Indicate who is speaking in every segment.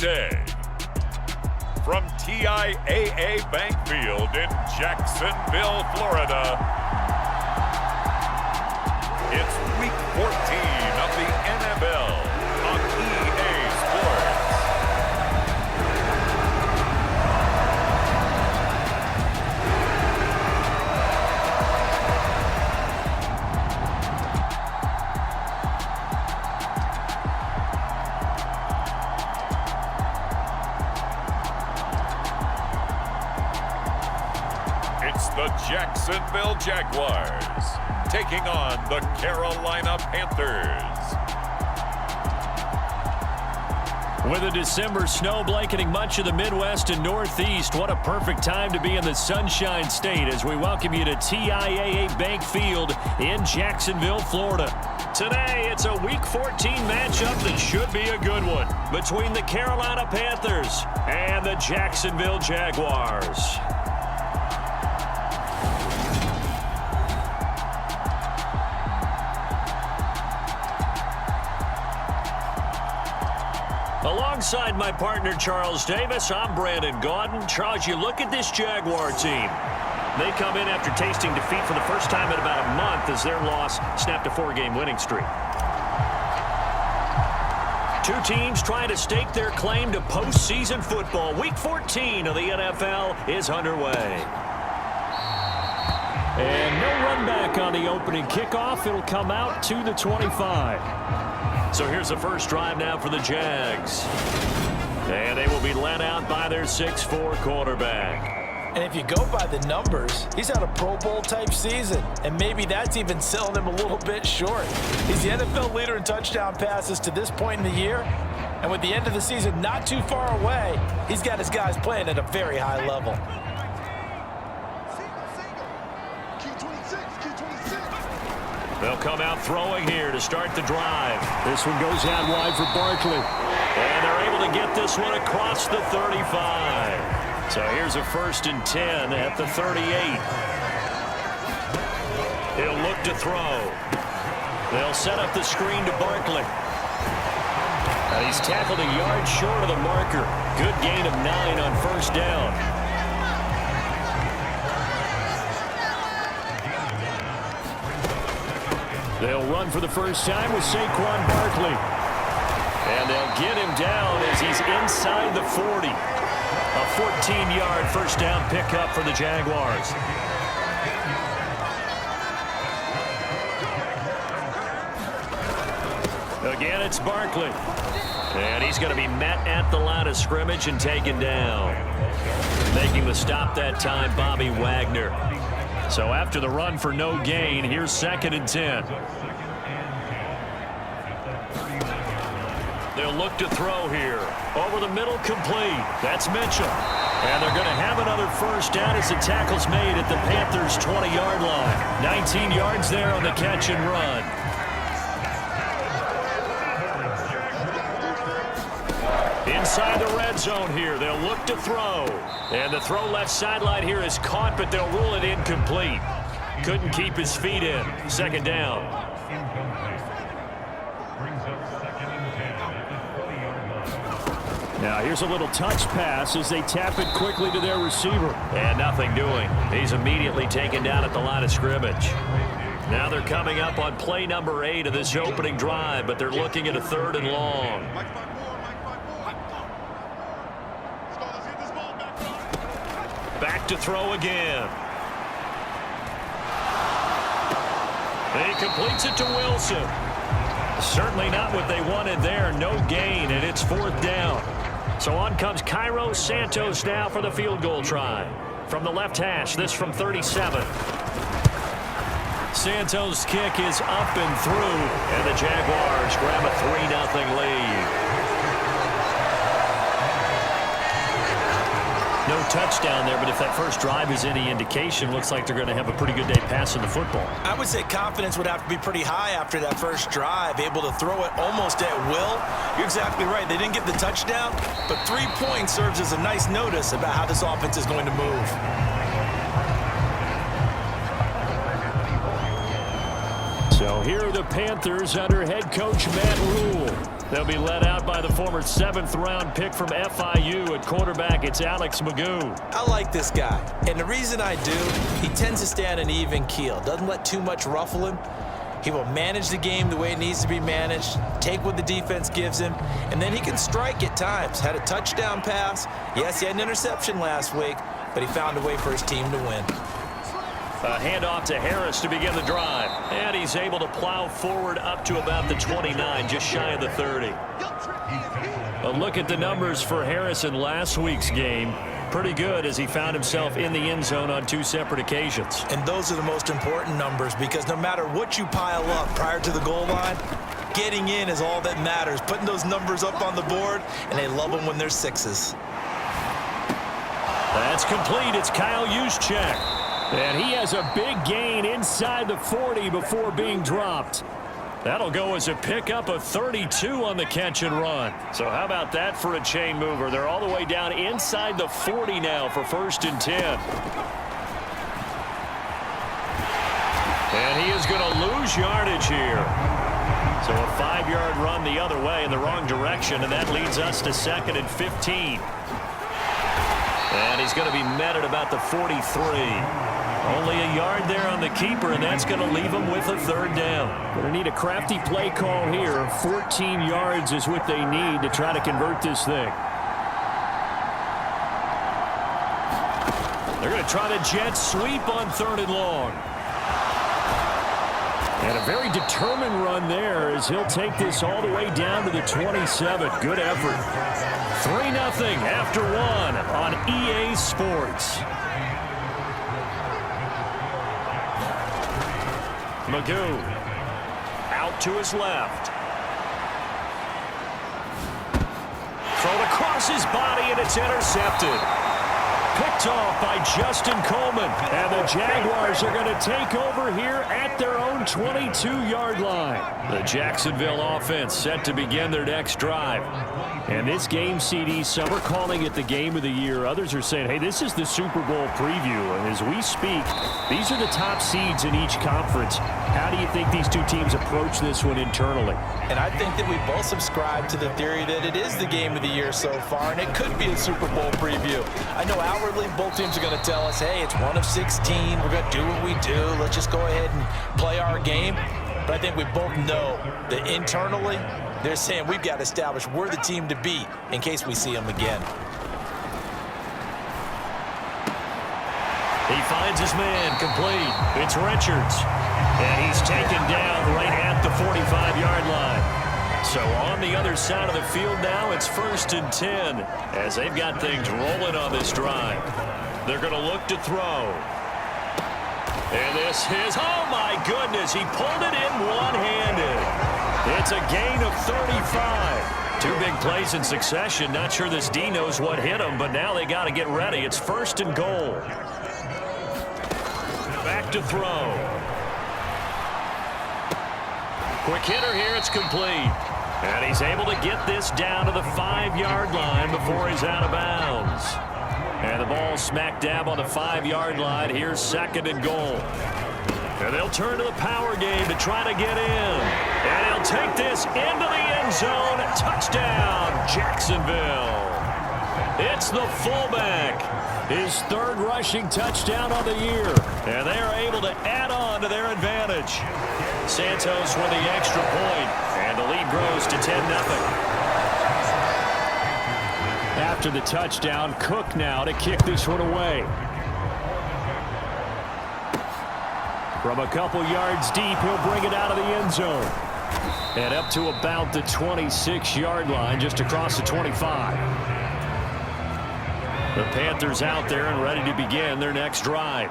Speaker 1: day. From TIAA Bank Field in Jacksonville, Florida, it's Week 14 of the NFL on EA Sports. It's the Jacksonville Jaguars taking on the Carolina Panthers.
Speaker 2: With a December snow blanketing much of the Midwest and Northeast, what a perfect time to be in the Sunshine State as we welcome you to TIAA Bank Field in Jacksonville, Florida. Today, it's a Week 14 matchup that should be a good one between the Carolina Panthers and the Jacksonville Jaguars. Alongside my partner, Charles Davis, I'm Brandon Gaudin. Charles, you look at this Jaguar team. They come in after tasting defeat for the first time in about a month as their loss snapped a 4-game winning streak. Two teams trying to stake their claim to postseason football. Week 14 of the NFL is underway. And no run back on the opening kickoff. It'll come out to the 25. So here's the first drive now for the Jags. And they will be led out by their 6'4 quarterback.
Speaker 3: And if you go by the numbers, he's had a Pro Bowl type season. And maybe that's even selling him a little bit short. He's the NFL leader in touchdown passes to this point in the year. And with the end of the season not too far away, he's got his guys playing at a very high level.
Speaker 2: They'll come out throwing here to start the drive. This one goes out wide for Barkley. And they're able to get this one across the 35. So here's a 1st and 10 at the 38. He'll look to throw. They'll set up the screen to Barkley. And he's tackled a yard short of the marker. Good gain of 9 on 1st down. They'll run for the first time with Saquon Barkley. And they'll get him down as he's inside the 40. A 14-yard first down pickup for the Jaguars. Again, it's Barkley. And he's going to be met at the line of scrimmage and taken down. Making the stop that time, Bobby Wagner. So after the run for no gain, here's 2nd and 10. They'll look to throw here. Over the middle, complete. That's Mitchell. And they're going to have another first down as the tackle's made at the Panthers' 20-yard line. 19 yards there on the catch and run. Inside the red zone here, they'll look to throw. And the throw left sideline here is caught, but they'll rule it incomplete. Couldn't keep his feet in. 2nd down. Now here's a little touch pass as they tap it quickly to their receiver. And nothing doing. He's immediately taken down at the line of scrimmage. Now they're coming up on play number 8 of this opening drive, but they're looking at a 3rd and long. Back to throw again. And he completes it to Wilson. Certainly not what they wanted there. No gain, and it's 4th down. So on comes Cairo Santos now for the field goal try. From the left hash, this from 37. Santos' kick is up and through, and the Jaguars grab a 3-0 lead. No touchdown there, but if that first drive is any indication, looks like they're going to have a pretty good day passing the football.
Speaker 3: I would say confidence would have to be pretty high after that first drive, able to throw it almost at will. You're exactly right. They didn't get the touchdown, but 3 points serves as a nice notice about how this offense is going to move.
Speaker 2: So here are the Panthers under head coach Matt Rule. They'll be led out by the former 7th-round pick from FIU. At quarterback, it's Alex Magoo.
Speaker 3: I like this guy, and the reason I do, he tends to stay on an even keel. Doesn't let too much ruffle him. He will manage the game the way it needs to be managed, take what the defense gives him, and then he can strike at times. Had a touchdown pass. Yes, he had an interception last week, but he found a way for his team to win.
Speaker 2: A handoff to Harris to begin the drive. And he's able to plow forward up to about the 29, just shy of the 30. A look at the numbers for Harris in last week's game. Pretty good as he found himself in the end zone on 2 separate occasions.
Speaker 3: And those are the most important numbers because no matter what you pile up prior to the goal line, getting in is all that matters. Putting those numbers up on the board, and they love them when they're 6s.
Speaker 2: That's complete. It's Kyle Juszczyk. And he has a big gain inside the 40 before being dropped. That'll go as a pickup of 32 on the catch and run. So how about that for a chain mover? They're all the way down inside the 40 now for 1st and 10. And he is going to lose yardage here. So a 5-yard run the other way in the wrong direction, and that leads us to 2nd and 15. And he's going to be met at about the 43. Only a yard there on the keeper, and that's going to leave him with a 3rd down. Going to need a crafty play call here. 14 yards is what they need to try to convert this thing. They're going to try the jet sweep on 3rd and long. And a very determined run there as he'll take this all the way down to the 27. Good effort. 3-0 after 1 on EA Sports. Magoo out to his left. Thrown across his body, and it's intercepted. Picked off by Justin Coleman. And the Jaguars are going to take over here at their own 22-yard line. The Jacksonville offense set to begin their next drive. And this game, CD, some are calling it the game of the year. Others are saying, hey, this is the Super Bowl preview. And as we speak, these are the top seeds in each conference. How do you think these two teams approach this one internally?
Speaker 3: And I think that we both subscribe to the theory that it is the game of the year so far, and it could be a Super Bowl preview. I know outwardly both teams are going to tell us, hey, it's 1 of 16. We're going to do what we do. Let's just go ahead and play our game. But I think we both know that internally, they're saying we've got to establish we're the team to beat in case we see them again.
Speaker 2: He finds his man complete. It's Richards. And he's taken down right at the 45-yard line. So on the other side of the field now, it's 1st and 10 as they've got things rolling on this drive. They're going to look to throw. And this is, oh my goodness, he pulled it in one-handed. It's a gain of 35. 2 big plays in succession. Not sure this D knows what hit him, but now they got to get ready. It's 1st and goal. Back to throw. Quick hitter here, it's complete. And he's able to get this down to the 5-yard line before he's out of bounds. And the ball smack dab on the 5-yard line. Here's 2nd and goal. And they'll turn to the power game to try to get in. And he'll take this into the end zone. Touchdown, Jacksonville. It's the fullback. His 3rd rushing touchdown of the year. And they are able to add on to their advantage. Santos with the extra point. And the lead grows to 10-0. After the touchdown, Cook now to kick this one away. From a couple yards deep, he'll bring it out of the end zone. And up to about the 26-yard line, just across the 25. The Panthers out there and ready to begin their next drive.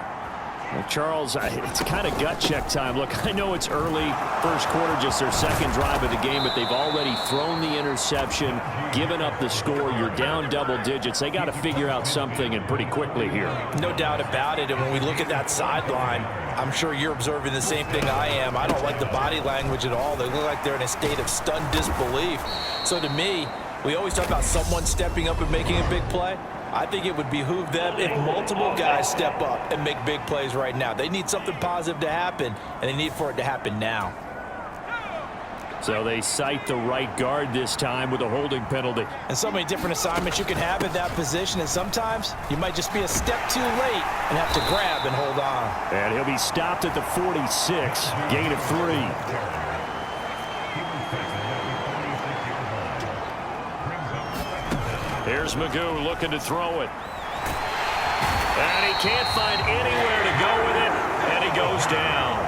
Speaker 2: Well, Charles, it's kind of gut check time. Look, I know it's early, 1st quarter, just their 2nd drive of the game, but they've already thrown the interception, given up the score. You're down double digits. They got to figure out something, and pretty quickly here. No doubt about it, and when we look at that sideline, I'm sure you're observing the same thing I am. I don't like the body language at all. They look like they're in a state of stunned disbelief. So to me, we always talk about someone stepping up and making a big play. I think it would behoove them if multiple guys step up and make big plays right now. They need something positive to happen, and they need for it to happen now. So they cite the right guard this time with a holding penalty.
Speaker 3: And so many different assignments you can have at that position, and sometimes you might just be a step too late and have to grab and hold on.
Speaker 2: And he'll be stopped at the 46, gain of 3. Here's Magoo looking to throw it. And he can't find anywhere to go with it, and he goes down.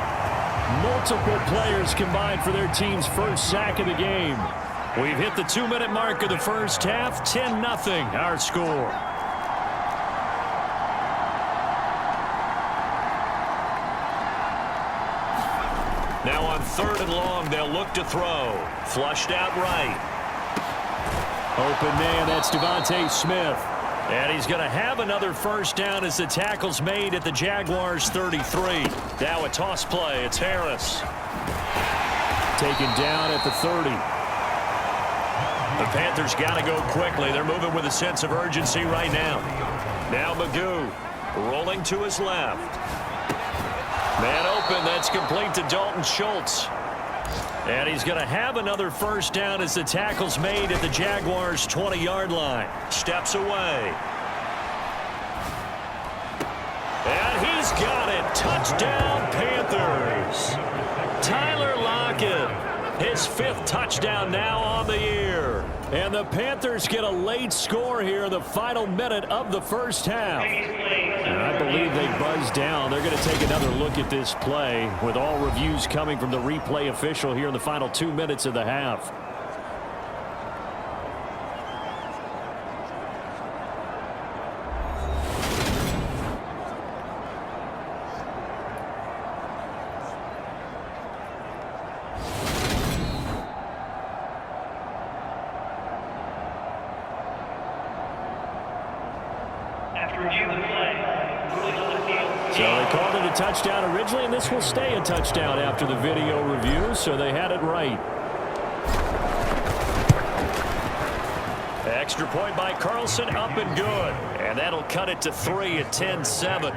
Speaker 2: Multiple players combined for their team's first sack of the game. We've hit the 2-minute mark of the first half, 10-0 our score. Now on 3rd and long, they'll look to throw. Flushed out right. Open man, that's Devontae Smith. And he's going to have another first down as the tackle's made at the Jaguars' 33. Now a toss play. It's Harris. Taken down at the 30. The Panthers got to go quickly. They're moving with a sense of urgency right now. Now Magoo rolling to his left. Man open. That's complete to Dalton Schultz. And he's going to have another first down as the tackle's made at the Jaguars' 20-yard line. Steps away. And he's got it. Touchdown, Panthers. Tyler Lockett, his 5th touchdown now on the year. And the Panthers get a late score here in the final minute of the first half. And I believe they buzzed down. They're going to take another look at this play with all reviews coming from the replay official here in the final 2 minutes of the half. So they called it a touchdown originally, and this will stay a touchdown after the video review, so they had it right. Extra point by Carlson, up and good. And that'll cut it to 3 at 10-7.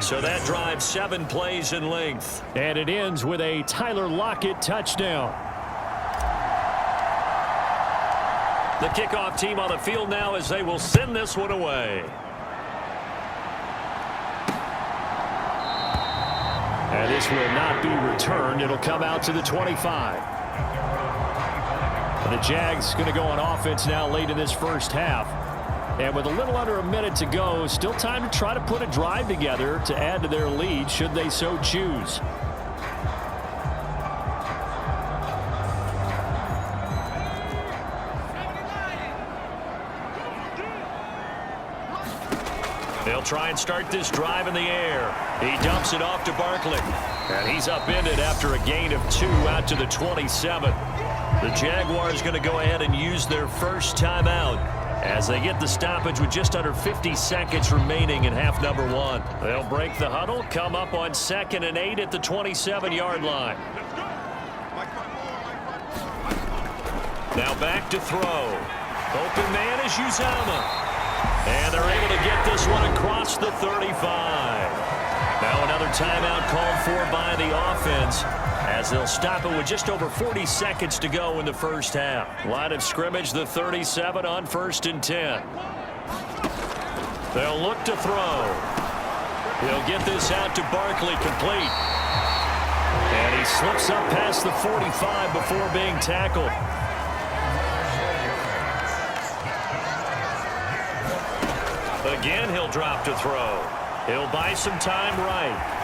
Speaker 2: So that drives 7 plays in length. And it ends with a Tyler Lockett touchdown. The kickoff team on the field now as they will send this one away. And this will not be returned. It'll come out to the 25. And the Jags going to go on offense now late in this first half. And with a little under a minute to go, still time to try to put a drive together to add to their lead should they so choose. They'll try and start this drive in the air. He dumps it off to Barkley. And he's upended after a gain of 2 out to the 27. The Jaguars going to go ahead and use their first timeout as they get the stoppage with just under 50 seconds remaining in half number 1. They'll break the huddle, come up on 2nd and 8 at the 27-yard line. Now back to throw. Open man is Uzama. And they're able to get this one across the 35. Now another timeout called for by the offense as they'll stop it with just over 40 seconds to go in the first half. Line of scrimmage, the 37 on 1st and 10. They'll look to throw. He'll get this out to Barkley, complete. And he slips up past the 45 before being tackled. Again, he'll drop to throw. He'll buy some time right.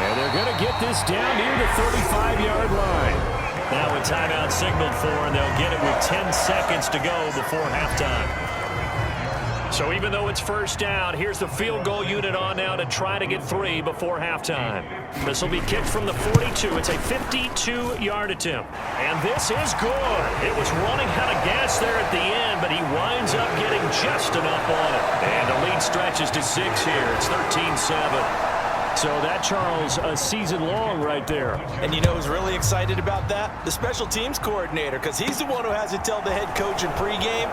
Speaker 2: And they're going to get this down near the 35-yard line. Now a timeout signaled for, and they'll get it with 10 seconds to go before halftime. So even though it's first down, here's the field goal unit on now to try to get 3 before halftime. This will be kicked from the 42. It's a 52-yard attempt. And this is good. It was running out of gas there at the end, but he winds up getting just enough on it. And the lead stretches to 6 here. It's 13-7. So that, Charles, a season long right there.
Speaker 3: And you know who's really excited about that? The special teams coordinator, because he's the one who has to tell the head coach in pregame,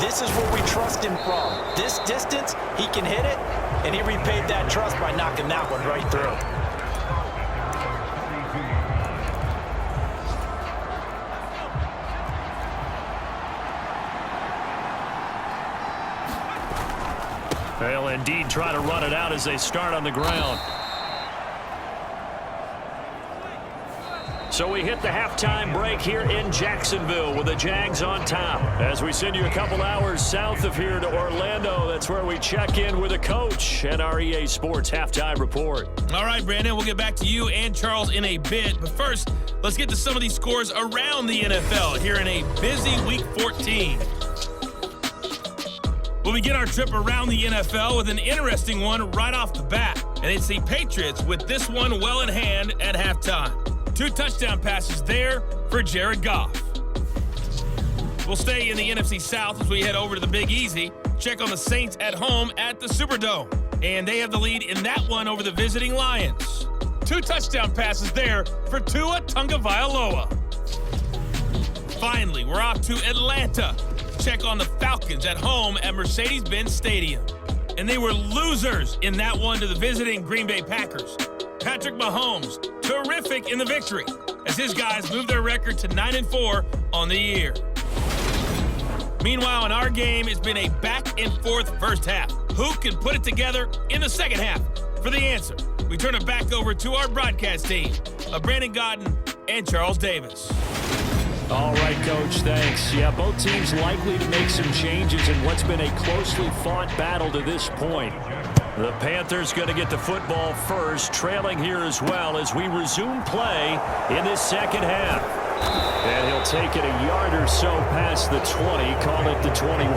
Speaker 3: this is where we trust him from. This distance, he can hit it, and he repaid that trust by knocking that one right through.
Speaker 2: They'll indeed try to run it out as they start on the ground. So we hit the halftime break here in Jacksonville with the Jags on top. As we send you a couple hours south of here to Orlando, that's where we check in with the coach and our EA Sports halftime report.
Speaker 4: All right, Brandon, we'll get back to you and Charles in a bit. But first, let's get to some of these scores around the NFL here in a busy Week 14. We'll begin our trip around the NFL with an interesting one right off the bat. And it's the Patriots with this one well in hand at halftime. 2 touchdown passes there for Jared Goff. We'll stay in the NFC South as we head over to the Big Easy. Check on the Saints at home at the Superdome. And they have the lead in that one over the visiting Lions. 2 touchdown passes there for Tua Tagovailoa. Finally, we're off to Atlanta. Check on the Falcons at home at Mercedes-Benz Stadium. And they were losers in that one to the visiting Green Bay Packers. Patrick Mahomes, terrific in the victory, as his guys move their record to 9-4 on the year. Meanwhile, in our game, it's been a back-and-forth first half. Who can put it together in the second half? For the answer, we turn it back over to our broadcast team of Brandon Godden and Charles Davis.
Speaker 2: All right, Coach, thanks. Yeah, both teams likely to make some changes in what's been a closely fought battle to this point. The Panthers going to get the football first, trailing here as well as we resume play in this second half. And he'll take it a yard or so past the 20, call it the 21.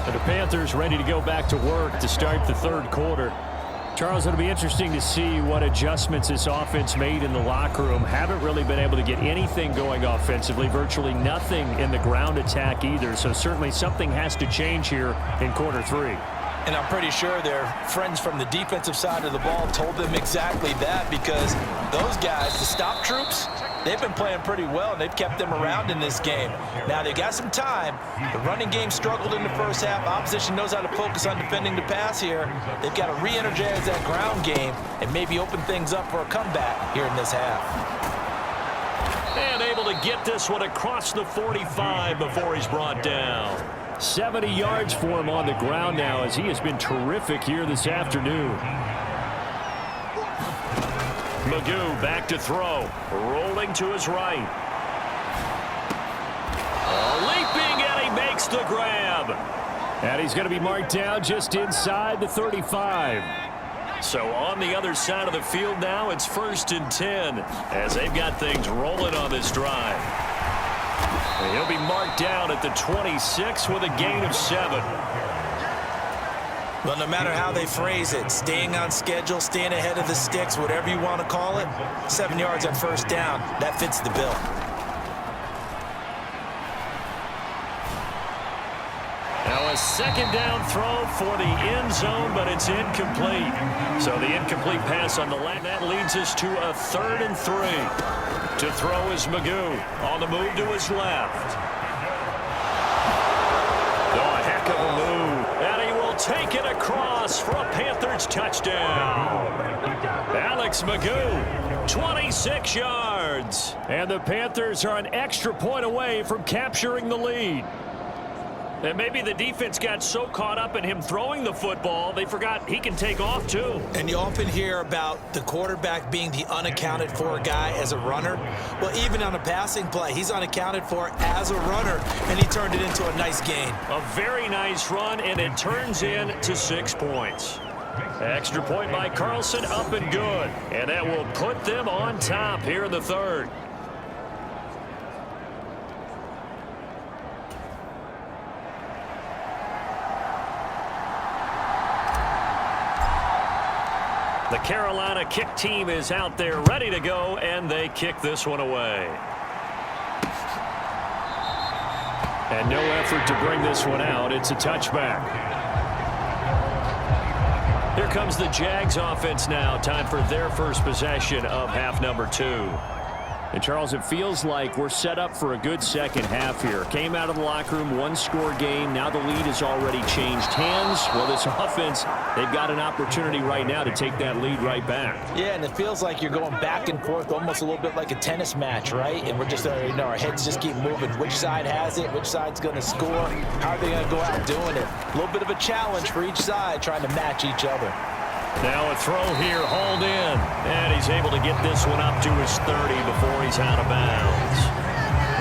Speaker 2: And the Panthers ready to go back to work to start the third quarter. Charles, it'll be interesting to see what adjustments this offense made in the locker room. Haven't really been able to get anything going offensively, virtually nothing in the ground attack either. So certainly something has to change here in quarter 3.
Speaker 3: And I'm pretty sure their friends from the defensive side of the ball told them exactly that, because those guys, the stop troops, they've been playing pretty well, and they've kept them around in this game. Now, they got some time. The running game struggled in the first half. Opposition knows how to focus on defending the pass here. They've got to re-energize that ground game and maybe open things up for a comeback here in this half.
Speaker 2: And able to get this one across the 45 before he's brought down. 70 yards for him on the ground now, as he has been terrific here this afternoon. Magoo back to throw, rolling to his right. Leaping, and he makes the grab. And he's going to be marked down just inside the 35. So on the other side of the field now, it's 1st and 10 as they've got things rolling on this drive. And he'll be marked down at the 26 with a gain of 7.
Speaker 3: Well, no matter how they phrase it, staying on schedule, staying ahead of the sticks, whatever you want to call it, 7 yards on first down, that fits the bill.
Speaker 2: Now a second down throw for the end zone, but it's incomplete. So the incomplete pass on the left, that leads us to a 3rd and 3. To throw is Magoo on the move to his left. Oh, a heck of a move. And he will take it across for a Panthers touchdown. Alex Magoo, 26 yards. And the Panthers are an extra point away from capturing the lead. And maybe the defense got so caught up in him throwing the football, they forgot he can take off too.
Speaker 3: And you often hear about the quarterback being the unaccounted for guy as a runner. Well, even on a passing play, he's unaccounted for as a runner, and he turned it into a nice gain.
Speaker 2: A very nice run, and it turns into 6 points. Extra point by Carlson, up and good. And that will put them on top here in the third. The Carolina kick team is out there ready to go, and they kick this one away. And no effort to bring this one out. It's a touchback. Here comes the Jags offense now. Time for their first possession of half number 2. And, Charles, it feels like we're set up for a good second half here. Came out of the locker room, one-score game. Now the lead has already changed hands. Well, this offense, they've got an opportunity right now to take that lead right back.
Speaker 3: Yeah, and it feels like you're going back and forth almost a little bit like a tennis match, right? And we're just, our heads just keep moving. Which side has it? Which side's going to score? How are they going to go out doing it? A little bit of a challenge for each side trying to match each other.
Speaker 2: Now a throw here, hauled in, and he's able to get this one up to his 30 before he's out of bounds.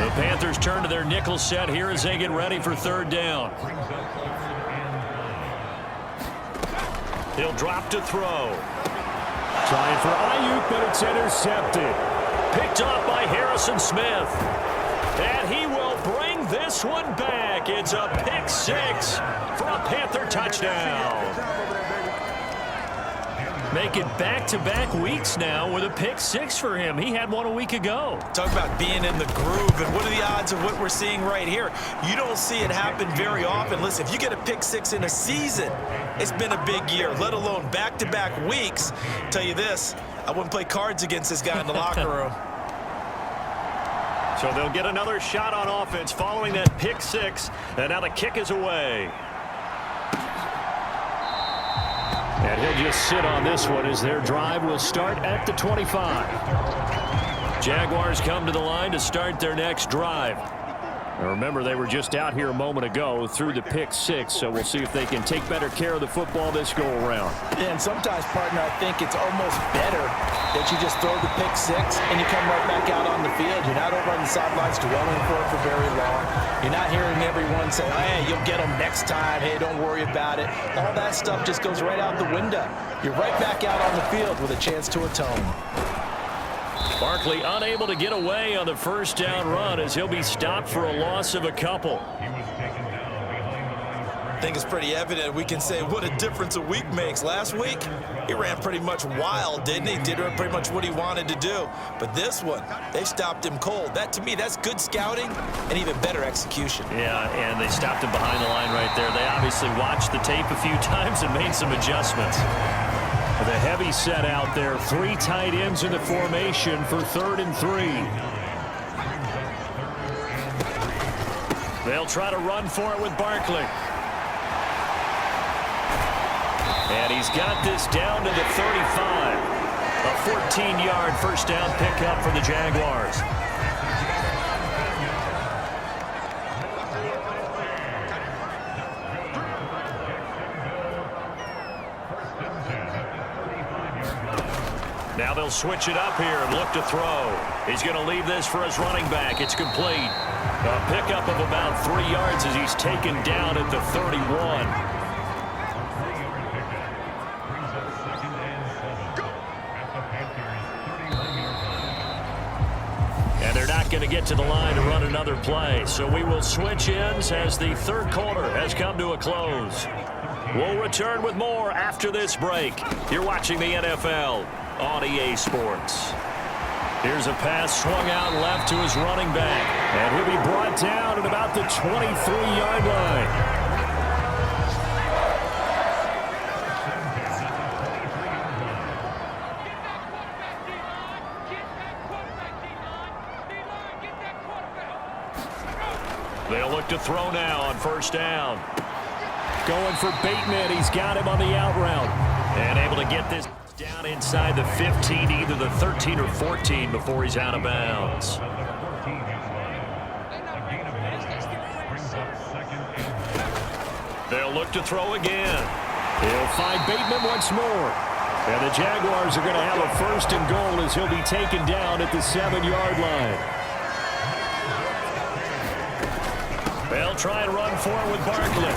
Speaker 2: The Panthers turn to their nickel set here as they get ready for third down. He'll drop to throw. Trying for Ayuk, but it's intercepted. Picked off by Harrison Smith. And he will bring this one back. It's a pick six for a Panther touchdown. Make it back-to-back weeks now with a pick six for him. He had one a week ago.
Speaker 3: Talk about being in the groove, and what are the odds of what we're seeing right here? You don't see it happen very often. Listen, if you get a pick six in a season, it's been a big year, let alone back-to-back weeks. I'll tell you this, I wouldn't play cards against this guy in the locker room.
Speaker 2: So they'll get another shot on offense following that pick six, and now the kick is away. And he'll just sit on this one as their drive will start at the 25. Jaguars come to the line to start their next drive. Now remember, they were just out here a moment ago through the pick six, so we'll see if they can take better care of the football this go-around.
Speaker 3: Yeah, and sometimes, partner, I think it's almost better that you just throw the pick six and you come right back out on the field. You're not over on the sidelines dwelling for it for very long. You're not hearing everyone say, hey, you'll get them next time. Hey, don't worry about it. All that stuff just goes right out the window. You're right back out on the field with a chance to atone.
Speaker 2: Barkley unable to get away on the first down run as he'll be stopped for a loss of a couple.
Speaker 3: I think it's pretty evident. We can say what a difference a week makes. Last week, he ran pretty much wild, didn't he? Did pretty much what he wanted to do. But this one, they stopped him cold. That, to me, that's good scouting and even better execution.
Speaker 2: Yeah, and they stopped him behind the line right there. They obviously watched the tape a few times and made some adjustments. The heavy set out there. Three tight ends in the formation for 3rd and 3. They'll try to run for it with Barkley. And he's got this down to the 35. A 14-yard first down pickup for the Jaguars. Now they'll switch it up here and look to throw. He's going to leave this for his running back. It's complete. A pickup of about 3 yards as he's taken down at the 31. And they're not going to get to the line to run another play. So we will switch ends as the third quarter has come to a close. We'll return with more after this break. You're watching the NFL on EA Sports. Here's a pass swung out left to his running back. And he'll be brought down at about the 23-yard line. They'll look to throw now on first down. Going for Bateman. He's got him on the out route. And able to get this down inside the 15, either the 13 or 14 before he's out of bounds. They'll look to throw again. He'll find Bateman once more. And the Jaguars are going to have a 1st and goal as he'll be taken down at the 7-yard line. They'll try and run for it with Barkley.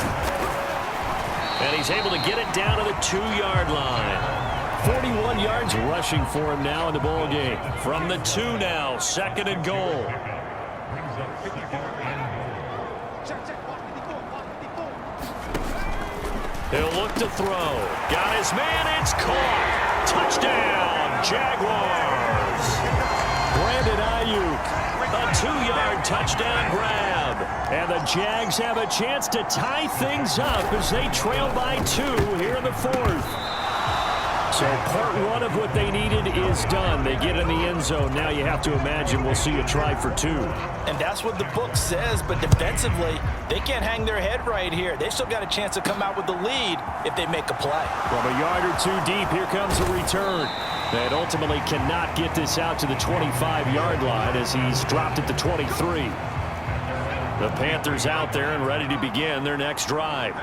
Speaker 2: And he's able to get it down to the 2-yard line. 41 yards rushing for him now in the ball game. From the 2 now, 2nd and goal. He'll look to throw. Got his man, it's caught. Touchdown, Jaguars. Brandon Ayuk, a 2-yard touchdown grab. And the Jags have a chance to tie things up as they trail by 2 here in the 4th. So part one of what they needed is done. They get in the end zone. Now you have to imagine we'll see a try for two.
Speaker 3: And that's what the book says, but defensively, they can't hang their head right here. They still got a chance to come out with the lead if they make a play.
Speaker 2: From a yard or two deep, here comes a return. That ultimately cannot get this out to the 25-yard line as he's dropped at the 23. The Panthers out there and ready to begin their next drive.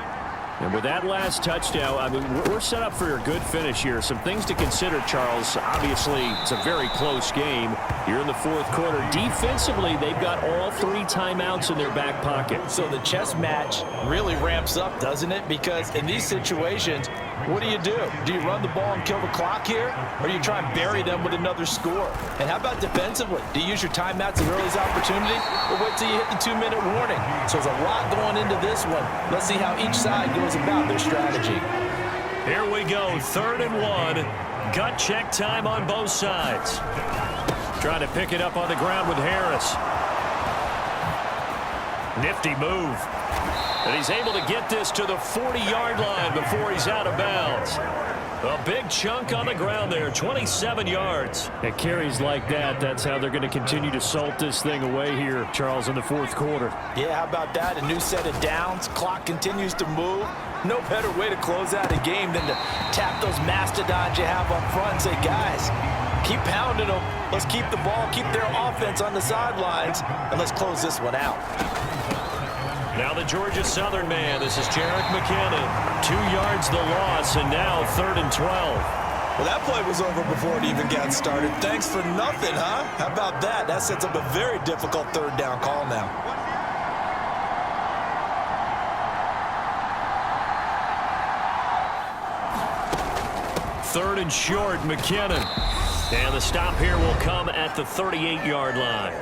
Speaker 2: And with that last touchdown, I mean, we're set up for a good finish here. Some things to consider, Charles. Obviously, it's a very close game. You're in the fourth quarter. Defensively, they've got all three timeouts in their back pocket.
Speaker 3: So the chess match really ramps up, doesn't it? Because in these situations, what do? Do you run the ball and kill the clock here? Or do you try and bury them with another score? And how about defensively? Do you use your timeouts as early as opportunity? Or wait till you hit the 2-minute warning? So there's a lot going into this one. Let's see how each side goes about their strategy.
Speaker 2: Here we go, 3rd and 1. Gut check time on both sides. Trying to pick it up on the ground with Harris. Nifty move. And he's able to get this to the 40-yard line before he's out of bounds. A big chunk on the ground there, 27 yards. At carries like that, that's how they're going to continue to salt this thing away here, Charles, in the fourth quarter.
Speaker 3: Yeah, how about that? A new set of downs. Clock continues to move. No better way to close out a game than to tap those mastodons you have up front and say, guys, keep pounding them. Let's keep the ball, keep their offense on the sidelines, and let's close this one out.
Speaker 2: Now the Georgia Southern man. This is Jerick McKinnon. 2 yards the loss, and now 3rd and 12.
Speaker 3: Well, that play was over before it even got started. Thanks for nothing, huh? How about that? That sets up a very difficult 3rd down call now.
Speaker 2: Third and short, McKinnon. And the stop here will come at the 38-yard line.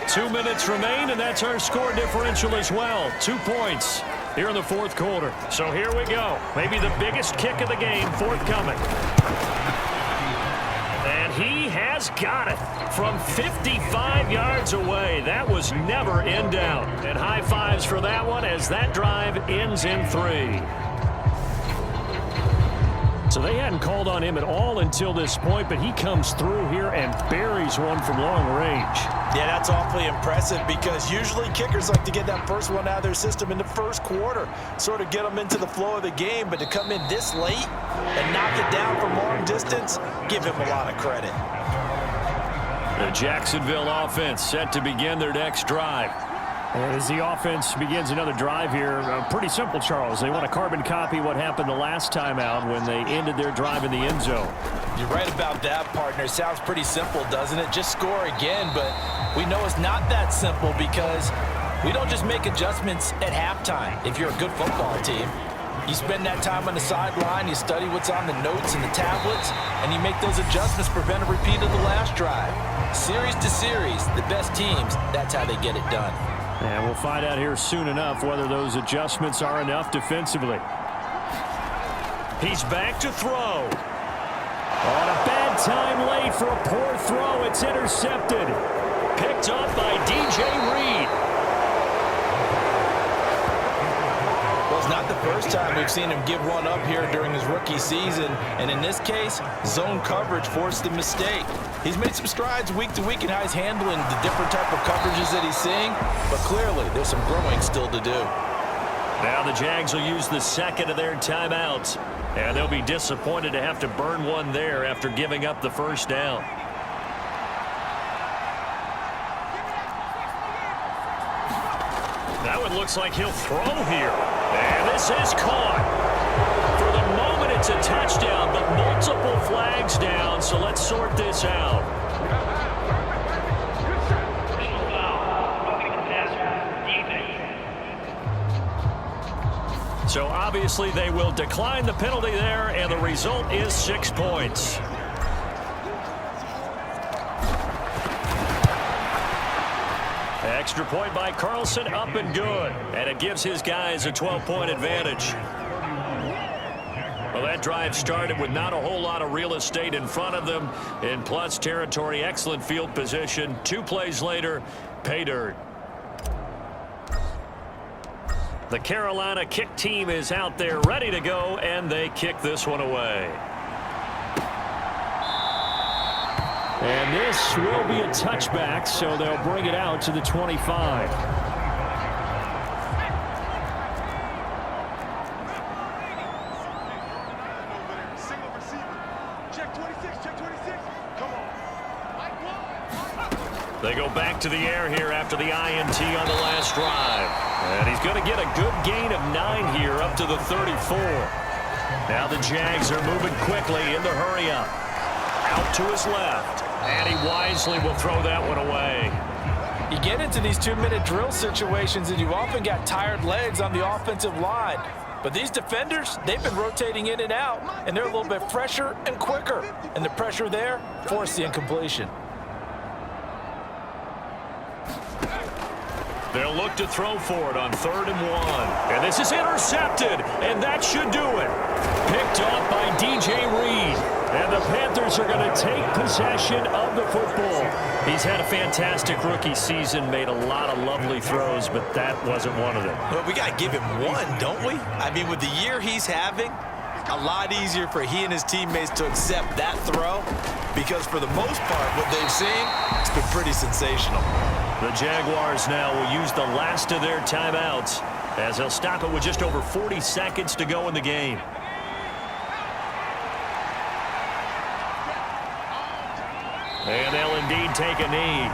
Speaker 2: 2 minutes remain, and that's our score differential as well. 2 points here in the fourth quarter. So here we go. Maybe the biggest kick of the game forthcoming. And he has got it from 55 yards away. That was never in doubt. And high fives for that one as that drive ends in 3. So they hadn't called on him at all until this point, but he comes through here and buries one from long range.
Speaker 3: Yeah, that's awfully impressive because usually kickers like to get that first one out of their system in the first quarter, sort of get them into the flow of the game, but to come in this late and knock it down from long distance, give him a lot of credit.
Speaker 2: The Jacksonville offense set to begin their next drive. As the offense begins another drive here, pretty simple, Charles. They want to carbon copy what happened the last time out when they ended their drive in the end zone.
Speaker 3: You're right about that, partner. Sounds pretty simple, doesn't it? Just score again, but we know it's not that simple because we don't just make adjustments at halftime if you're a good football team. You spend that time on the sideline, you study what's on the notes and the tablets, and you make those adjustments, prevent a repeat of the last drive. Series to series, the best teams, that's how they get it done.
Speaker 2: And we'll find out here soon enough whether those adjustments are enough defensively. He's back to throw. On a bad time late for a poor throw. It's intercepted. Picked up by DJ Reed.
Speaker 3: Well, it's not the first time we've seen him give one up here during his rookie season. And in this case, zone coverage forced the mistake. He's made some strides week to week in how he's handling the different type of coverages that he's seeing. But clearly, there's some growing still to do.
Speaker 2: Now the Jags will use the second of their timeouts. And they'll be disappointed to have to burn one there after giving up the first down. That one looks like he'll throw here. And this is caught. For the moment, it's a touchdown, but multiple flags down, so let's sort this out. So obviously they will decline the penalty there, and the result is 6 points. Extra point by Carlson, up and good. And it gives his guys a 12-point advantage. Well, that drive started with not a whole lot of real estate in front of them. In plus territory, excellent field position. 2 plays later, pay dirt. The Carolina kick team is out there ready to go, and they kick this one away. And this will be a touchback, so they'll bring it out to the 25. They go back to the air here after the INT on the last drive. And he's going to get a good gain of 9 here up to the 34. Now the Jags are moving quickly in the hurry-up. Out to his left. And he wisely will throw that one away.
Speaker 3: You get into these 2-minute drill situations and you've often got tired legs on the offensive line. But these defenders, they've been rotating in and out, and they're a little bit fresher and quicker. And the pressure there forced the incompletion.
Speaker 2: They'll look to throw for it on 3rd and 1. And this is intercepted, and that should do it. Picked off by DJ Reed. And the Panthers are going to take possession of the football. He's had a fantastic rookie season, made a lot of lovely throws, but that wasn't one of them.
Speaker 5: Well, we got to give him one, don't we? I mean, with the year he's having, a lot easier for he and his teammates to accept that throw, because for the most part, what they've seen, it's been pretty sensational.
Speaker 2: The Jaguars now will use the last of their timeouts as they'll stop it with just over 40 seconds to go in the game. And they'll indeed take a knee.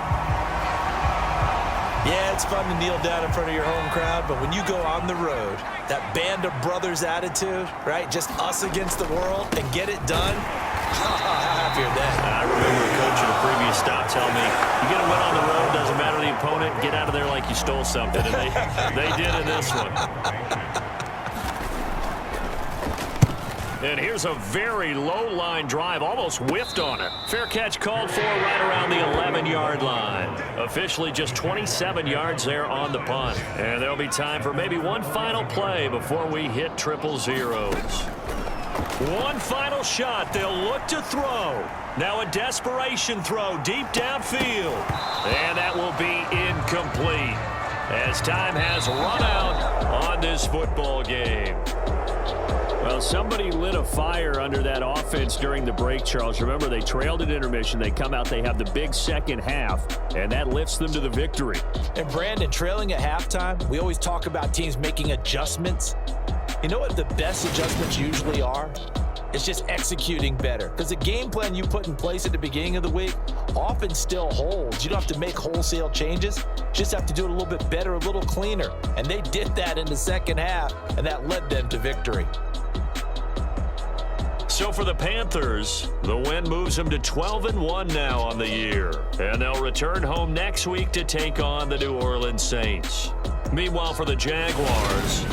Speaker 5: Yeah, it's fun to kneel down in front of your home crowd, but when you go on the road, that band of brothers attitude, right? Just us against the world and get it done. How happy are they?
Speaker 2: I remember a coach at a previous stop telling me, you get a win on the road, doesn't matter the opponent, get out of there like you stole something. And they did in this one. And here's a very low-line drive, almost whiffed on it. Fair catch called for right around the 11-yard line. Officially just 27 yards there on the punt. And there'll be time for maybe one final play before we hit triple zeros. One final shot. They'll look to throw. Now a desperation throw deep downfield. And that will be incomplete as time has run out on this football game. Well, somebody lit a fire under that offense during the break, Charles. Remember, they trailed at intermission. They come out, they have the big second half, and that lifts them to the victory.
Speaker 3: And, Brandon, trailing at halftime, we always talk about teams making adjustments. You know what the best adjustments usually are? It's just executing better. Because the game plan you put in place at the beginning of the week often still holds. You don't have to make wholesale changes. You just have to do it a little bit better, a little cleaner. And they did that in the second half, and that led them to victory.
Speaker 2: So for the Panthers, the win moves them to 12-1 now on the year. And they'll return home next week to take on the New Orleans Saints. Meanwhile, for the Jaguars,